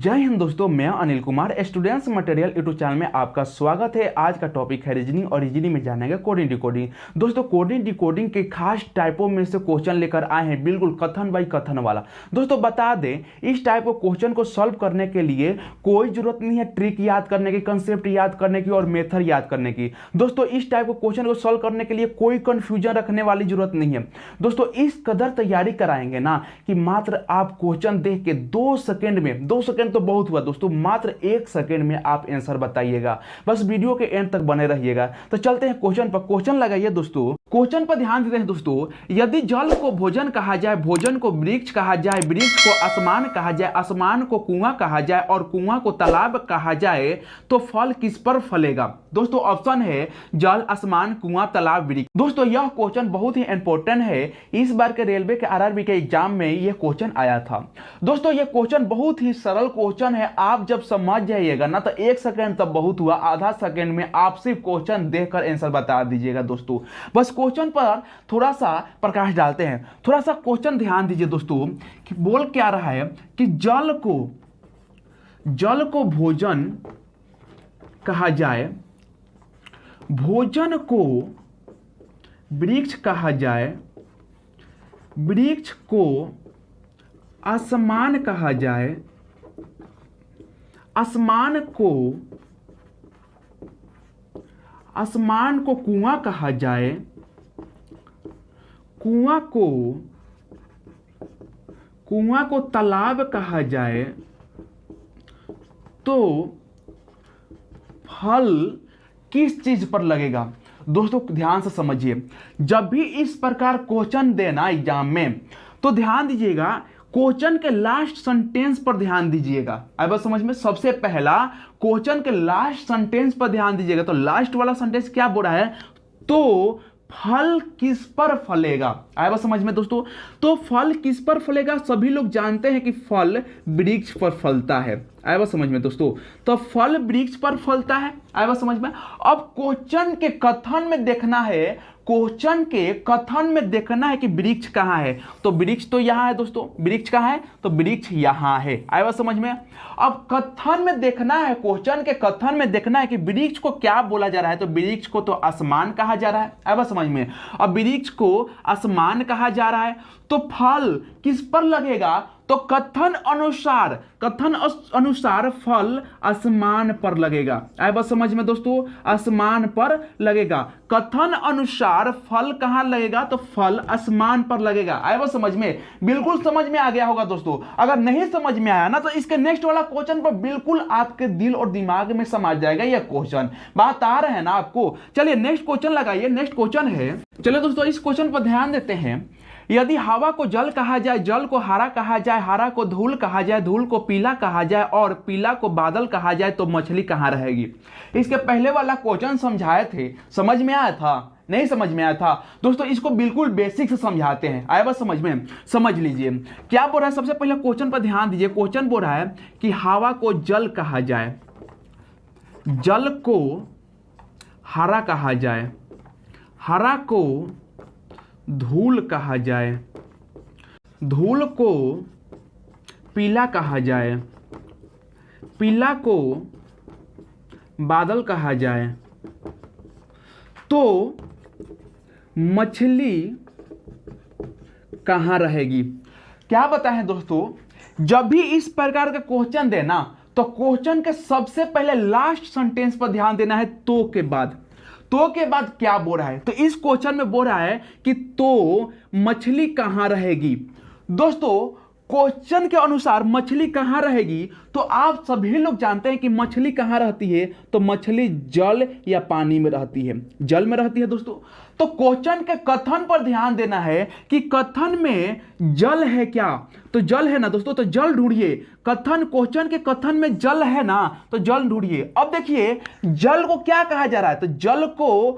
जय हिंद दोस्तों, मैं Anil Kumar students material YouTube channel में आपका स्वागत है। आज का टॉपिक है रीजनिंग और रीजनिंग में जानेंगे कोडिंग डिकोडिंग। दोस्तों कोडिंग डिकोडिंग के खास टाइपों में से क्वेश्चन लेकर आए हैं, बिल्कुल कथन बाई कथन वाला। दोस्तों बता दें, इस टाइप के क्वेश्चन को सॉल्व करने के लिए कोई जरूरत नहीं है ट्रिक याद करने की, कंसेप्ट याद करने की और मेथड याद करने की। दोस्तों इस टाइप के क्वेश्चन को सॉल्व करने के लिए कोई कंफ्यूजन रखने वाली जरूरत नहीं है। दोस्तों इस कदर तैयारी कराएंगे ना कि मात्र आप क्वेश्चन देख के 2 सेकंड में, 2 सेकंड तो बहुत हुआ दोस्तों, मात्र 1 सेकंड में आप आंसर बताइएगा। बस वीडियो के एंड तक बने रहिएगा। तो चलते हैं क्वेश्चन पर। क्वेश्चन लगाइए दोस्तों, क्वेश्चन पर ध्यान देते हैं दोस्तों। यदि जल को भोजन कहा जाए, भोजन को वृक्ष कहा जाए, वृक्ष को आसमान कहा जाए, आसमान को कुआं कहा जाए और कुआं को तालाब कहा जाए, तो फल किस पर फलेगा? दोस्तों ऑप्शन है जल, आसमान, कुआं, तालाब, वृक्ष। दोस्तों यह क्वेश्चन बहुत ही इंपॉर्टेंट है। इस बार के रेलवे के आरआरबी के एग्जाम में यह क्वेश्चन आया था। दोस्तों यह क्वेश्चन बहुत ही सरल क्वेश्चन है। आप जब समझ जाइएगा ना तो 1 सेकंड तब बहुत हुआ, आधा सेकंड में आप सिर्फ क्वेश्चन देखकर आंसर बता दीजिएगा। दोस्तों बस क्वेश्चन पर थोड़ा सा प्रकाश डालते हैं। थोड़ा सा क्वेश्चन ध्यान दीजिए दोस्तों कि बोल क्या रहा है कि जल को भोजन कहा जाए, भोजन को वृक्ष कहा जाए, वृक्ष को आसमान कहा जाए, आसमान को कुआं कहा जाए, कुआं को तालाब कहा जाए, तो फल किस चीज पर लगेगा? दोस्तों ध्यान से समझिए, जब भी इस प्रकार क्वेश्चन देना एग्जाम में तो ध्यान दीजिएगा, क्वेश्चन के लास्ट सेंटेंस पर ध्यान दीजिएगा। आए बात समझ में? सबसे पहला क्वेश्चन के लास्ट सेंटेंस पर ध्यान दीजिएगा। तो लास्ट वाला सेंटेंस क्या बोल रहा है? तो फल किस पर फलेगा? आए बात समझ में दोस्तों? तो फल किस पर फलेगा? सभी लोग जानते हैं कि फल वृक्ष पर फलता है। आए बात समझ में दोस्तों? तो फल वृक्ष पर फलता है। आए बात समझ में? अब क्वेश्चन के कथन में देखना है, क्वेश्चन के कथन में देखना है कि वृक्ष कहां है। तो वृक्ष तो यहां है दोस्तों, वृक्ष कहां है? तो वृक्ष यहां है। आए बात समझ में? अब कथन में देखना है, क्वेश्चन के कथन में देखना है कि वृक्ष को क्या बोला जा रहा है। तो वृक्ष को तो आसमान कहा जा रहा है। आए बात समझ में? अब वृक्ष को आसमान कहा जा रहा है तो फल किस पर लगेगा? तो कथन अनुसार फल आसमान पर लगेगा। आए बात समझ में दोस्तों? आसमान पर लगेगा। कथन अनुसार फल कहां लगेगा? तो फल आसमान पर लगेगा। आए बात समझ में? बिल्कुल समझ में आ गया होगा दोस्तों। अगर नहीं समझ में आया ना तो इसके नेक्स्ट वाला क्वेश्चन पर बिल्कुल आपके दिल और दिमाग में समझ जाएगा यह क्वेश्चन। बात आ रहा है ना आपको? चलिए नेक्स्ट क्वेश्चन लगाइए। नेक्स्ट क्वेश्चन है, चलिए दोस्तों इस क्वेश्चन पर ध्यान देते हैं। यदि हवा को जल कहा जाए, जल को हरा कहा जाए, हरा को धूल कहा जाए, धूल को पीला कहा जाए और पीला को बादल कहा जाए, तो मछली कहां रहेगी? इसके पहले वाला क्वेश्चन समझाए थे, समझ में आया था? नहीं समझ में आया था दोस्तों? इसको बिल्कुल बेसिक से समझाते हैं। आया बात समझ में? समझ लीजिए क्या बोल रहा है। सबसे पहले क्वेश्चन पर ध्यान दीजिए। क्वेश्चन बोल रहा है कि हवा को जल कहा जाए, जल को हरा कहा जाए, हरा को धूल कहा जाए, धूल को पीला कहा जाए, पीला को बादल कहा जाए, तो मछली कहां रहेगी? क्या बताएं दोस्तों, जब भी इस प्रकार का क्वेश्चन देना तो क्वेश्चन के सबसे पहले लास्ट सेंटेंस पर ध्यान देना है। तो के बाद क्या बोल रहा है? तो इस क्वेश्चन में बोल रहा है कि तो मछली कहां रहेगी। दोस्तों क्वेश्चन के अनुसार मछली कहां रहेगी तो आप सभी लोग जानते हैं कि मछली कहां रहती है। तो मछली जल या पानी में रहती है, जल में रहती है दोस्तों। तो क्वेश्चन के कथन पर ध्यान देना है कि कथन में जल है क्या? तो जल है ना दोस्तों, तो जल ढूंढिए। कथन, क्वेश्चन के कथन में जल है ना, तो जल ढूंढिए। अब देखिए जल को क्या कहा जा रहा है? तो जल को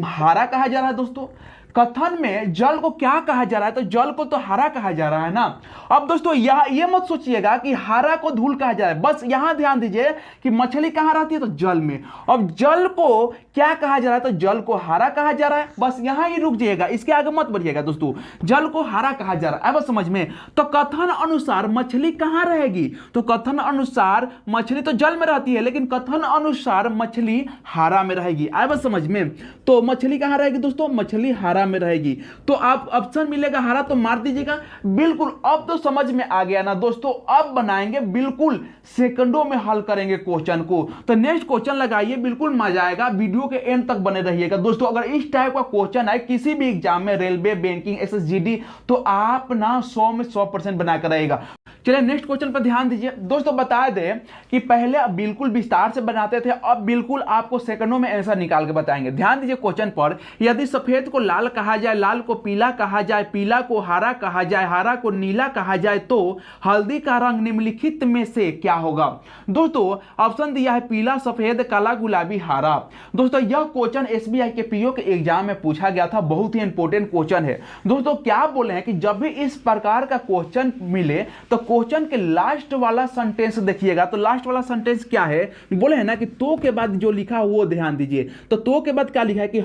हरा कहा जा रहा है दोस्तों। कथन में जल को क्या कहा जा रहा है, तो जल को तो हरा कहा जा रहा है ना। अब दोस्तों ये मत सोचिएगा कि हरा को धूल कहा जा रहा है, बस यहां ध्यान दीजिए कि मछली कहां रहती है, तो जल में। अब जल को क्या कहा जा रहा है, तो जल को हरा कहा जा रहा है, बस यहां ही रुक जाइएगा, इसके आगे मत बढ़िएगा दोस्तों। जल को हरा कहा जा रहा है, अब समझ में। तो कथन अनुसार मछली कहां रहेगी, तो कथन अनुसार मछली तो जल में रहती है, लेकिन कथन अनुसार मछली हरा में रहेगी। अब समझ में, तो मछली कहां रहेगी दोस्तों, मछली हरा में रहेगी। तो आप ऑप्शन मिलेगा हरा तो मार दीजिएगा। बिल्कुल, अब तो समझ में आ गया ना दोस्तों। अब बनाएंगे, बिल्कुल सेकंडों में हल करेंगे क्वेश्चन को। तो नेक्स्ट क्वेश्चन लगाइए, बिल्कुल मजा आएगा, वीडियो के एंड तक बने रहिएगा दोस्तों। अगर इस टाइप का क्वेश्चन है किसी भी एग्जाम में, रेलवे, बैंकिंग, एसएसजीडी, तो आप ना 100 में 100% बनाकर रहेगा। चलिए नेक्स्ट क्वेश्चन पर ध्यान दीजिए दोस्तों। बता दें कि पहले अब बिल्कुल विस्तार से बनाते थे, अब बिल्कुल आपको सेकंडों में आंसर निकाल के बताएंगे। ध्यान दीजिए क्वेश्चन पर, यदि सफेद को लाल कहा जाए, लाल को पीला कहा जाए, पीला को हरा कहा जाए, हरा को नीला कहा जाए, तो हल्दी का रंग निम्नलिखित में से क्या होगा। दोस्तों ऑप्शन दिया है पीला, सफेद, काला, गुलाबी, हरा। दोस्तों यह क्वेश्चन एसबीआई के पीओ के एग्जाम में पूछा गया था, बहुत ही इंपॉर्टेंट क्वेश्चन है दोस्तों। क्या बोले हैं कि जब भी इस प्रकार का क्वेश्चन मिले तो क्वेश्चन के लास्ट वाला सेंटेंस देखिएगा। तो लास्ट वाला सेंटेंस क्या है, बोले हैं ना कि तो के बाद जो लिखा वो ध्यान दीजिए। तो के बाद क्या लिखा है कि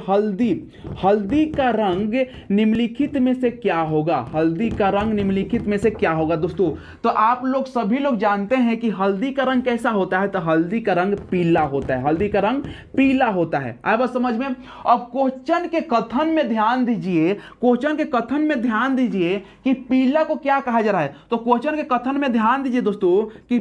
हल्दी का रंग निम्नलिखित में से क्या होगा, हल्दी का रंग निम्नलिखित में से क्या होगा। दोस्तों तो आप लोग सभी लोग जानते हैं कि हल्दी का रंग कैसा होता है, तो हल्दी का रंग पीला होता है, हल्दी का रंग पीला होता है। आया बात समझ में। अब क्वेश्चन के कथन में ध्यान दीजिए, क्वेश्चन के कथन में ध्यान दीजिए कि पीला को क्या कहा जा रहा है। तो क्वेश्चन के कथन में ध्यान दीजिए दोस्तों कि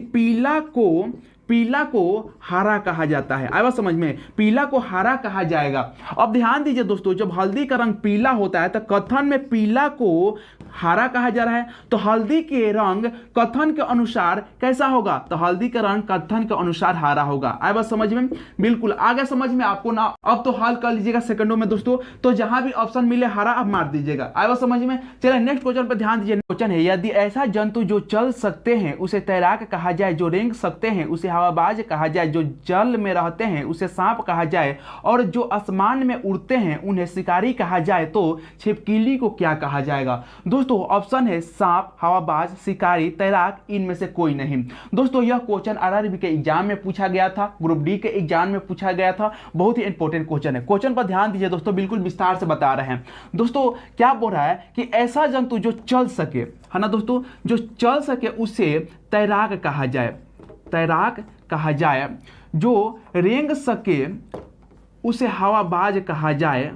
पीला को हरा कहा जाता है। आया समझ में, पीला को हरा कहा जाएगा। अब ध्यान दीजिए दोस्तों, जब हल्दी का रंग पीला होता है तो कथन में पीला को हरा कहा जा रहा है, तो हल्दी के रंग कथन के अनुसार कैसा होगा, तो हल्दी का रंग कथन के अनुसार हरा होगा। आया बात समझ में, बिल्कुल आगे समझ में आपको ना। अब तो हल कर लीजिएगा सेकंडों में दोस्तों। तो जहां भी ऑप्शन मिले हरा अब मार दीजिएगा। आया बात समझ में। चलिए नेक्स्ट क्वेश्चन पर ध्यान दीजिए। क्वेश्चन है यदि ऐसा जंतु जो चल सकते हैं उसे तैराक कहा जाए, जो रेंग सकते हैं उसे हवाबाज कहा जाए, जो जल में रहते हैं उसे सांप कहा जाए, और जो आसमान में उड़ते हैं उन्हें शिकारी कहा जाए, तो छिपकली को क्या कहा जाएगा। दोस्तों ऑप्शन है सांप, हवाबाज, शिकारी, तैराक, इनमें से कोई नहीं। दोस्तों यह क्वेश्चन आरआरबी के एग्जाम में पूछा गया था, ग्रुप डी के एग्जाम में पूछा गया था, बहुत ही इंपॉर्टेंट क्वेश्चन है। क्वेश्चन पर ध्यान दीजिए दोस्तों, बिल्कुल विस्तार से बता रहे हैं। दोस्तों क्या बोल रहा है कि ऐसा जंतु जो चल सके, है ना दोस्तों, जो चल सके उसे तैराक कहा जाए, तैराक कहा जाए, जो रेंग सके उसे हवाबाज कहा जाए,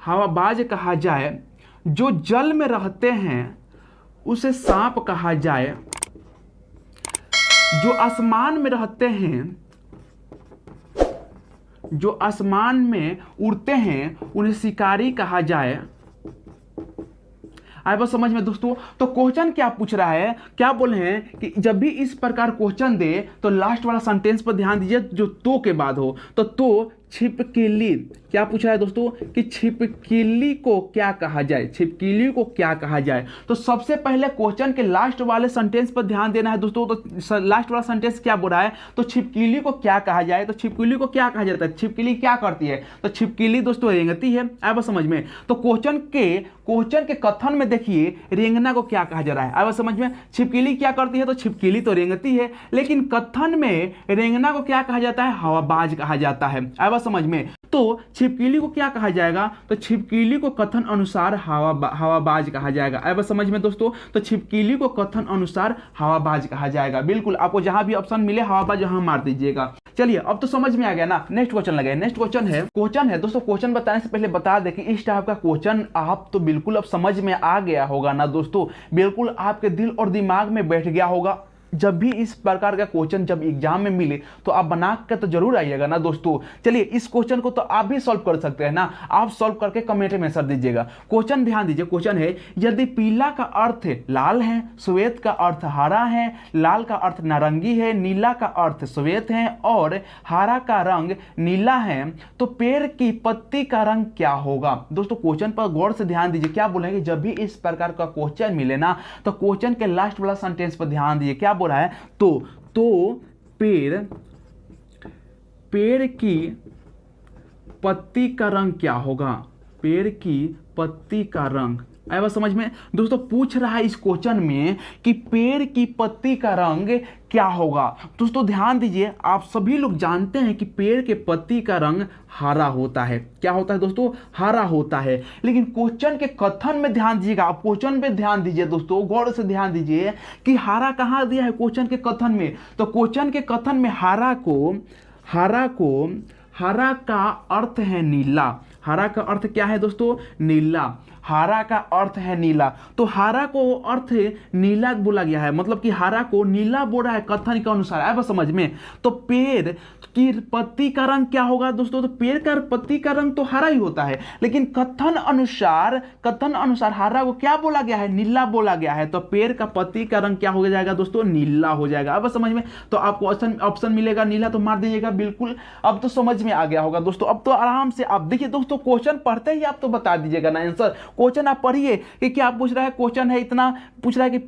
हवाबाज कहा जाए, जो जल में रहते हैं उसे सांप कहा जाए, जो आसमान में रहते हैं, जो आसमान में उड़ते हैं उन्हें शिकारी कहा जाए। आए बस समझ में दोस्तों। तो क्वेश्चन क्या पूछ रहा है, क्या बोले हैं कि जब भी इस प्रकार क्वेश्चन दे तो लास्ट वाला सेंटेंस पर ध्यान दीजिए जो तो के बाद हो। तो छिपकली, क्या पूछा है दोस्तों कि छिपकली को क्या कहा जाए, छिपकली को क्या कहा जाए। तो सबसे पहले क्वेश्चन के लास्ट वाले सेंटेंस पर ध्यान देना है दोस्तों। तो लास्ट वाला सेंटेंस क्या बोल रहा है, तो छिपकली को क्या कहा जाए, तो छिपकली को क्या कहा जाता है, छिपकली क्या करती है, तो छिपकली दोस्तों रेंगती है। आए समझ में। तो क्वेश्चन के कथन में देखिए रेंगना को क्या कहा जा रहा है। आए समझ में, छिपकली क्या करती है, तो छिपकली तो रेंगती है, लेकिन कथन में रेंगना को क्या कहा जाता है, हवाबाज कहा जाता है। आए समझ में। तो छिपकली को क्या कहा जाएगा, तो छिपकली को कथन अनुसार हवाबाज कहा जाएगा। अब समझ में दोस्तों, तो छिपकली को कथन अनुसार हवाबाज कहा जाएगा। बिल्कुल आपको जहां भी ऑप्शन मिले हवाबाज वहां मार दीजिएगा। चलिए अब तो समझ में आ गया ना। नेक्स्ट क्वेश्चन लगे। नेक्स्ट क्वेश्चन है दोस्तों। क्वेश्चन बताने से पहले बता दें कि इस टाइप का क्वेश्चन आप तो बिल्कुल अब समझ में आ गया होगा ना दोस्तों, बिल्कुल आपके दिल और दिमाग में बैठ गया होगा। जब भी इस प्रकार का क्वेश्चन जब एग्जाम में मिले तो आप बना के तो जरूर आइएगा ना दोस्तों। चलिए इस क्वेश्चन को तो आप भी सॉल्व कर सकते हैं ना, आप सॉल्व करके कमेंट में आंसर दीजिएगा। क्वेश्चन ध्यान दीजिए। क्वेश्चन है यदि पीला का अर्थ लाल है, श्वेत का अर्थ हरा है, लाल का अर्थ नारंगी है, नीला का अर्थ श्वेत है और हरा का रंग नीला है, तो पेड़ की पत्ती का रंग क्या होगा। दोस्तों क्वेश्चन पर गौर से ध्यान दीजिए। क्या बोलेंगे, जब भी इस प्रकार का क्वेश्चन मिले ना तो क्वेश्चन के लास्ट वाला सेंटेंस पर ध्यान दीजिए। क्या बोला है, तो पेड़ की पत्ती का रंग क्या होगा, पेड़ की पत्ती का रंग। आया बात समझ में दोस्तों, पूछ रहा है इस क्वेश्चन में कि पेड़ की पत्ती का रंग क्या होगा। दोस्तों ध्यान दीजिए, आप सभी लोग जानते हैं कि पेड़ के पत्ती का रंग हरा होता है। क्या होता है दोस्तों? हरा होता है। लेकिन क्वेश्चन के कथन में ध्यान दीजिएगा, आप क्वेश्चन पे ध्यान दीजिए दोस्तों, गौर से ध्यान दीजिए कि हरा कहाँ दिया है क्वेश्चन के कथन में। तो क्वेश्चन के कथन में हरा का अर्थ है नीला। हरा का अर्थ क्या है दोस्तों? नीला। हरा का अर्थ है नीला, तो हरा को अर्थ नीला बोला गया है, मतलब कि हरा को नीला बोला है कथन के अनुसार। आया समझ में? तो पेड़ की पत्ती का रंग क्या होगा दोस्तों? तो पेड़ का पत्ती का रंग तो हरा ही होता है, लेकिन कथन अनुसार हरा को क्या बोला गया है? नीला बोला गया है। तो पेड़ का पत्ती का रंग क्या हो जाएगा दोस्तों? नीला हो जाएगा। अब समझ में? तो आपको ऑप्शन मिलेगा नीला, तो मार दीजिएगा। बिल्कुल, अब तो समझ में आ गया होगा दोस्तों। अब तो आराम से आप देखिए दोस्तों, क्वेश्चन पढ़ते ही आप तो बता दीजिएगा ना आंसर। क्वेश्चन आप पढ़िए कि क्या पूछ रहा है। क्वेश्चन है इतना, पूछ रहा है कि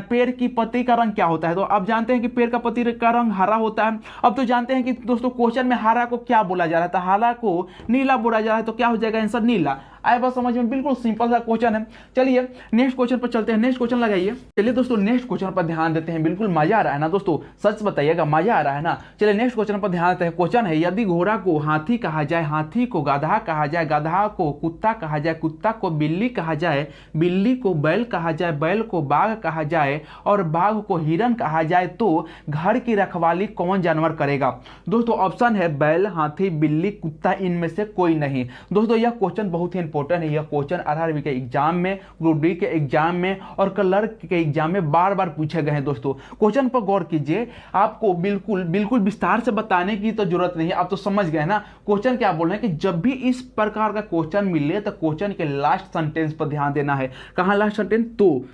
पेड़ की पत्ती का रंग क्या होता है। तो आप जानते हैं कि पेड़ का पत्ती का रंग हरा होता है। अब तो जानते हैं कि दोस्तों क्वेश्चन में हरा को क्या बोला जा रहा है, तो हरा को नीला बोला जा रहा है, तो क्या हो जाएगा आंसर? नीला। आए बात समझ में? बिल्कुल सिंपल सा क्वेश्चन है। चलिए नेक्स्ट क्वेश्चन पर चलते हैं। नेक्स्ट क्वेश्चन लगाइए। चलिए दोस्तों नेक्स्ट क्वेश्चन पर ध्यान देते हैं। बिल्कुल मजा आ रहा है ना दोस्तों? सच बताइएगा, मजा आ रहा है ना? चलिए नेक्स्ट क्वेश्चन पर ध्यान देते हैं। क्वेश्चन है, यदि घोड़ा को हाथी कहा जाए, हाथी को गधा कहा जाए, गधा को कुत्ता कहा जाए, कुत्ता को बिल्ली कहा जाए, बिल्ली को बैल कहा जाए, बैल को बाघ कहा जाए और बाघ को हिरन कहा जाए, तो घर की रखवाली कौन जानवर करेगा? दोस्तों ऑप्शन है बैल, हाथी, बिल्ली, कुत्ता, इनमें से कोई नहीं। दोस्तों यह क्वेश्चन बहुत ही इंपॉर्टेंट है। यह क्वेश्चन आरआरबी के एग्जाम में, ग्रुप डी के एग्जाम में और क्लर्क के एग्जाम में बार बार पूछे गए हैं। दोस्तों क्वेश्चन पर गौर कीजिए, आपको बिल्कुल विस्तार से बताने की तो जरूरत नहीं है, आप तो समझ गए ना। क्वेश्चन क्या बोल रहे हैं कि जब भी इस प्रकार का क्वेश्चन मिले तो क्वेश्चन के लास्ट सेंटेंस पर ध्यान देना है। कहां लास्ट सेंटेंस? तो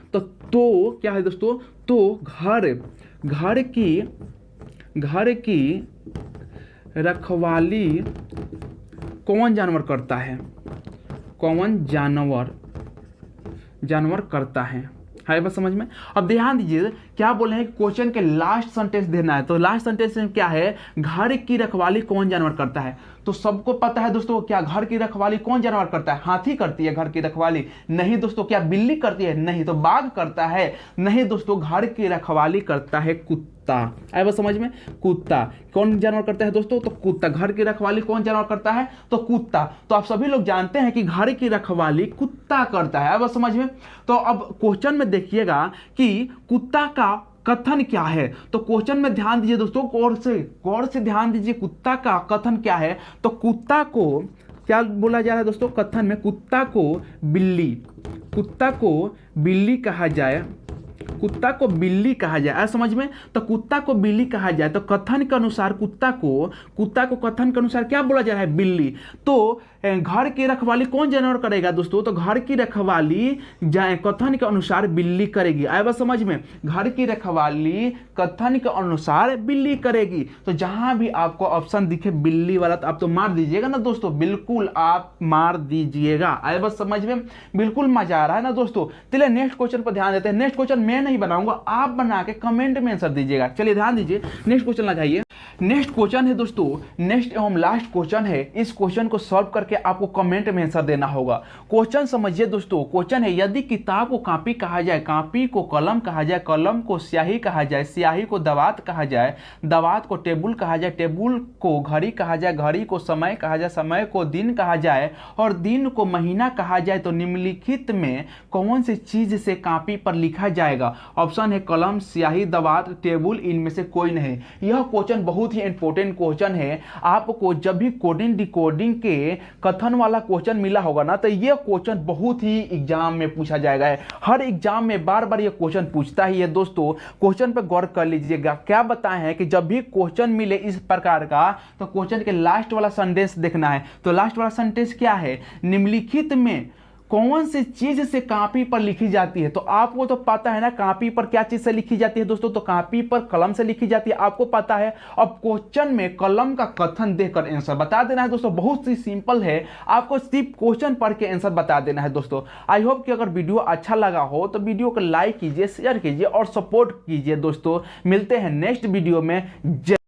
क्या है दोस्तों? तो घर की रखवाली कौन जानवर करता है? कौन जानवर करता है? बस समझ में? अब ध्यान दीजिए, क्या बोले हैं? क्वेश्चन के लास्ट सेंटेंस देना है। तो लास्ट सेंटेंस में क्या है? घर की रखवाली कौन जानवर करता है। तो सबको पता है दोस्तों, क्या घर की रखवाली कौन जानवर करता है? हाथी करती है घर की रखवाली? नहीं दोस्तों। क्या बिल्ली करती है? नहीं। तो बाघ करता है? नहीं दोस्तों। घर की रखवाली करता है कुत्ता। आया बस समझ में? कुत्ता। कौन जानवर करता है दोस्तों? तो कुत्ता। घर की रखवाली कौन जानवर करता है? तो कुत्ता। तो आप सभी लोग जानते हैं कि घर की रखवाली कुत्ता करता है। आया बस समझ में? तो अब क्वेश्चन में देखिएगा कि कुत्ता का कथन क्या है। तो क्वेश्चन में ध्यान दीजिए दोस्तों, गौर से ध्यान दीजिए, कुत्ता का कथन क्या है। तो कुत्ता को क्या बोला जा रहा है दोस्तों कथन में? कुत्ता को बिल्ली कहा जाए, कुत्ता को बिल्ली कहा जाए। समझ में? तो कुत्ता को बिल्ली कहा जाए, तो कथन के अनुसार कुत्ता को कथन के अनुसार क्या बोला जा रहा है? बिल्ली। तो घर की रखवाली कौन जानवर करेगा दोस्तों? तो घर की रखवाली कथन के अनुसार बिल्ली करेगी। आया बात समझ में? घर की रखवाली कथन के अनुसार बिल्ली करेगी। तो जहां भी आपको ऑप्शन दिखे बिल्ली वाला, तो आप तो मार दीजिएगा ना दोस्तों। बिल्कुल आप मार दीजिएगा। आया बात समझ में? बिल्कुल मजा आ रहा है ना दोस्तों? चलिए नेक्स्ट क्वेश्चन पर ध्यान देते हैं। नेक्स्ट क्वेश्चन मैं नहीं बनाऊंगा, आप बना के कमेंट में आंसर दीजिएगा। चलिए ध्यान दीजिए, नेक्स्ट क्वेश्चन लगाइए। नेक्स्ट क्वेश्चन है दोस्तों, नेक्स्ट एवं लास्ट क्वेश्चन है। इस क्वेश्चन को सॉल्व करके आपको कमेंट में आंसर देना होगा। क्वेश्चन समझिए दोस्तों। क्वेश्चन है, यदि किताब को कॉपी कहा जाए, कॉपी को कलम कहा जाए, कलम को स्याही कहा जाए, स्याही को दवात कहा जाए, दवात को टेबुल कहा जाए, टेबुल को घड़ी कहा जाए, घड़ी को समय कहा जाए, समय को दिन कहा जाए और दिन को महीना कहा जाए, तो निम्नलिखित में कौन सी चीज से कॉपी पर लिखा जाएगा? ऑप्शन है कलम, स्याही, दवात, टेबुल, इनमें से कोई नहीं। यह क्वेश्चन बहुत ही इंपॉर्टेंट क्वेश्चन है। आपको जब भी कोडिंग डिकोडिंग के कथन वाला क्वेश्चन मिला होगा ना, तो यह क्वेश्चन बहुत ही एग्जाम में पूछा जाएगा। हर एग्जाम में बार बार यह क्वेश्चन पूछता ही है दोस्तों। क्वेश्चन पर गौर कर लीजिएगा। क्या बताएं है कि जब भी क्वेश्चन मिले इस प्रकार का, तो क्वेश्चन के लास्ट वाला सेंटेंस देखना है। तो लास्ट वाला सेंटेंस क्या है? निम्नलिखित में कौन सी चीज से कॉपी पर लिखी जाती है? तो आपको तो पता है ना कॉपी पर क्या चीज से लिखी जाती है दोस्तों? तो कॉपी पर कलम से लिखी जाती है, आपको पता है। अब क्वेश्चन में कलम का कथन देकर आंसर बता देना है दोस्तों। बहुत ही सिंपल है, आपको सिर्फ क्वेश्चन पढ़ के आंसर बता देना है दोस्तों। आई होप कि अगर वीडियो अच्छा लगा हो तो वीडियो को लाइक कीजिए, शेयर कीजिए और सपोर्ट कीजिए दोस्तों। मिलते हैं नेक्स्ट वीडियो में।